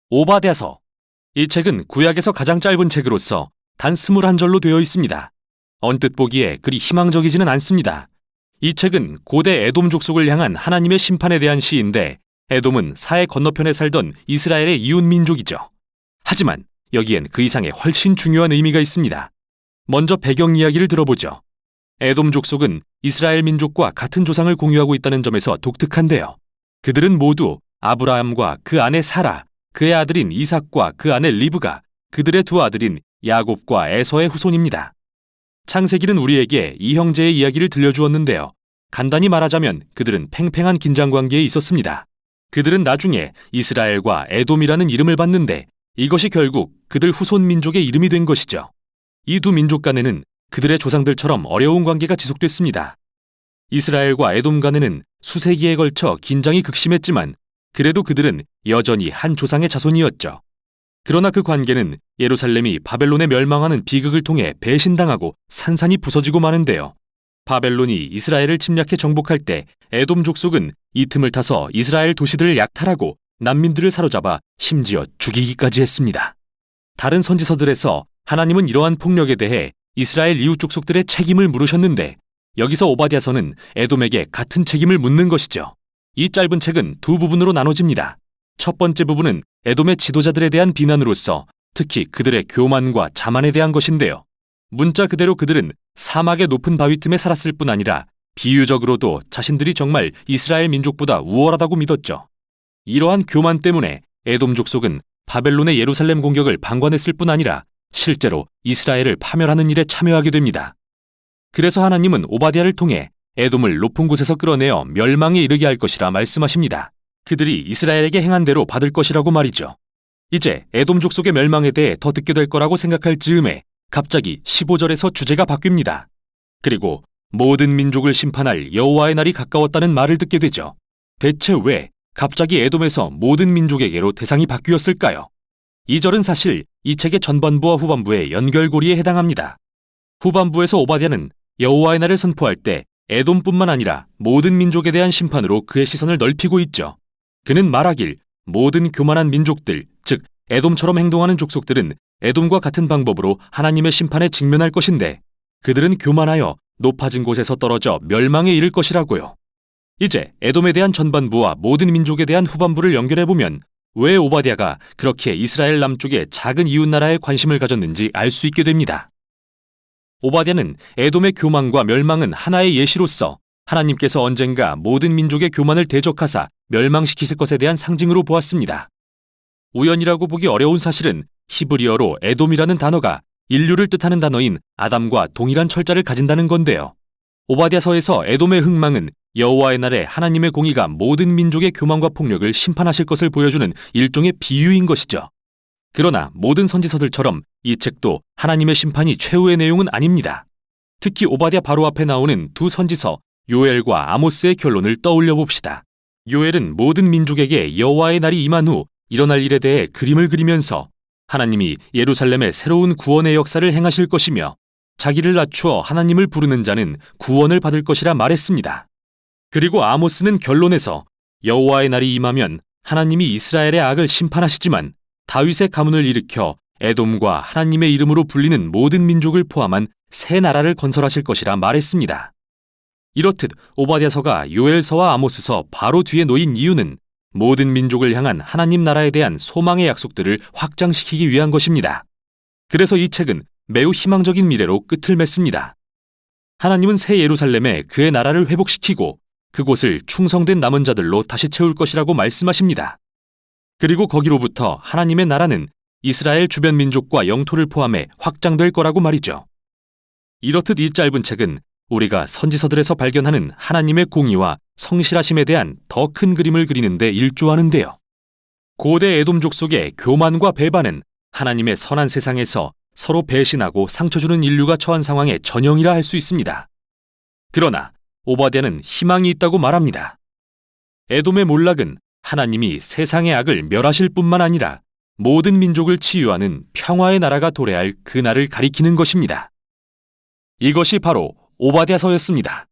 오바댜서. 이 책은 구약에서 가장 짧은 책으로서 단 21절로 되어 있습니다. 언뜻 보기에 그리 희망적이지는 않습니다. 이 책은 고대 에돔 족속을 향한 하나님의 심판에 대한 시인데, 에돔은 사해 건너편에 살던 이스라엘의 이웃 민족이죠. 하지만 여기엔 그 이상의 훨씬 중요한 의미가 있습니다. 먼저 배경 이야기를 들어보죠. 에돔 족속은 이스라엘 민족과 같은 조상을 공유하고 있다는 점에서 독특한데요. 그들은 모두 아브라함과 그 아내 사라, 그의 아들인 이삭과 그 아내 리브가, 그들의 두 아들인 야곱과 에서의 후손입니다. 창세기는 우리에게 이 형제의 이야기를 들려주었는데요. 간단히 말하자면 그들은 팽팽한 긴장관계에 있었습니다. 그들은 나중에 이스라엘과 에돔이라는 이름을 받는데, 이것이 결국 그들 후손 민족의 이름이 된 것이죠. 이 두 민족 간에는 그들의 조상들처럼 어려운 관계가 지속됐습니다. 이스라엘과 에돔 간에는 수세기에 걸쳐 긴장이 극심했지만 그래도 그들은 여전히 한 조상의 자손이었죠. 그러나 그 관계는 예루살렘이 바벨론에 멸망하는 비극을 통해 배신당하고 산산이 부서지고 마는데요. 바벨론이 이스라엘을 침략해 정복할 때 에돔 족속은 이 틈을 타서 이스라엘 도시들을 약탈하고 난민들을 사로잡아 심지어 죽이기까지 했습니다. 다른 선지서들에서 하나님은 이러한 폭력에 대해 이스라엘 이웃 족속들의 책임을 물으셨는데, 여기서 오바댜서는 에돔에게 같은 책임을 묻는 것이죠. 이 짧은 책은 두 부분으로 나눠집니다. 첫 번째 부분은 에돔의 지도자들에 대한 비난으로서 특히 그들의 교만과 자만에 대한 것인데요. 문자 그대로 그들은 사막의 높은 바위 틈에 살았을 뿐 아니라 비유적으로도 자신들이 정말 이스라엘 민족보다 우월하다고 믿었죠. 이러한 교만 때문에 에돔 족속은 바벨론의 예루살렘 공격을 방관했을 뿐 아니라 실제로 이스라엘을 파멸하는 일에 참여하게 됩니다. 그래서 하나님은 오바댜를 통해 에돔을 높은 곳에서 끌어내어 멸망에 이르게 할 것이라 말씀하십니다. 그들이 이스라엘에게 행한 대로 받을 것이라고 말이죠. 이제 에돔 족속의 멸망에 대해 더 듣게 될 거라고 생각할 즈음에 갑자기 15절에서 주제가 바뀝니다. 그리고 모든 민족을 심판할 여호와의 날이 가까웠다는 말을 듣게 되죠. 대체 왜 갑자기 에돔에서 모든 민족에게로 대상이 바뀌었을까요? 이 절은 사실 이 책의 전반부와 후반부의 연결고리에 해당합니다. 후반부에서 오바댜는 여호와의 날을 선포할 때 에돔뿐만 아니라 모든 민족에 대한 심판으로 그의 시선을 넓히고 있죠. 그는 말하길 모든 교만한 민족들, 즉 에돔처럼 행동하는 족속들은 에돔과 같은 방법으로 하나님의 심판에 직면할 것인데, 그들은 교만하여 높아진 곳에서 떨어져 멸망에 이를 것이라고요. 이제 에돔에 대한 전반부와 모든 민족에 대한 후반부를 연결해보면 왜 오바댜가 그렇게 이스라엘 남쪽의 작은 이웃나라에 관심을 가졌는지 알 수 있게 됩니다. 오바댜는 에돔의 교만과 멸망은 하나의 예시로서 하나님께서 언젠가 모든 민족의 교만을 대적하사 멸망시키실 것에 대한 상징으로 보았습니다. 우연이라고 보기 어려운 사실은 히브리어로 에돔이라는 단어가 인류를 뜻하는 단어인 아담과 동일한 철자를 가진다는 건데요. 오바댜서에서 에돔의 흥망은 여호와의 날에 하나님의 공의가 모든 민족의 교만과 폭력을 심판하실 것을 보여주는 일종의 비유인 것이죠. 그러나 모든 선지서들처럼 이 책도 하나님의 심판이 최후의 내용은 아닙니다. 특히 오바댜 바로 앞에 나오는 두 선지서 요엘과 아모스의 결론을 떠올려 봅시다. 요엘은 모든 민족에게 여호와의 날이 임한 후 일어날 일에 대해 그림을 그리면서 하나님이 예루살렘의 새로운 구원의 역사를 행하실 것이며 자기를 낮추어 하나님을 부르는 자는 구원을 받을 것이라 말했습니다. 그리고 아모스는 결론에서 여호와의 날이 임하면 하나님이 이스라엘의 악을 심판하시지만 다윗의 가문을 일으켜 에돔과 하나님의 이름으로 불리는 모든 민족을 포함한 새 나라를 건설하실 것이라 말했습니다. 이렇듯 오바댜서가 요엘서와 아모스서 바로 뒤에 놓인 이유는 모든 민족을 향한 하나님 나라에 대한 소망의 약속들을 확장시키기 위한 것입니다. 그래서 이 책은 매우 희망적인 미래로 끝을 맺습니다. 하나님은 새 예루살렘에 그의 나라를 회복시키고 그곳을 충성된 남은 자들로 다시 채울 것이라고 말씀하십니다. 그리고 거기로부터 하나님의 나라는 이스라엘 주변 민족과 영토를 포함해 확장될 거라고 말이죠. 이렇듯 이 짧은 책은 우리가 선지서들에서 발견하는 하나님의 공의와 성실하심에 대한 더 큰 그림을 그리는 데 일조하는데요. 고대 에돔 족속의 교만과 배반은 하나님의 선한 세상에서 서로 배신하고 상처 주는 인류가 처한 상황의 전형이라 할 수 있습니다. 그러나 오바댜는 희망이 있다고 말합니다. 에돔의 몰락은 하나님이 세상의 악을 멸하실 뿐만 아니라 모든 민족을 치유하는 평화의 나라가 도래할 그 날을 가리키는 것입니다. 이것이 바로 오바댜서였습니다.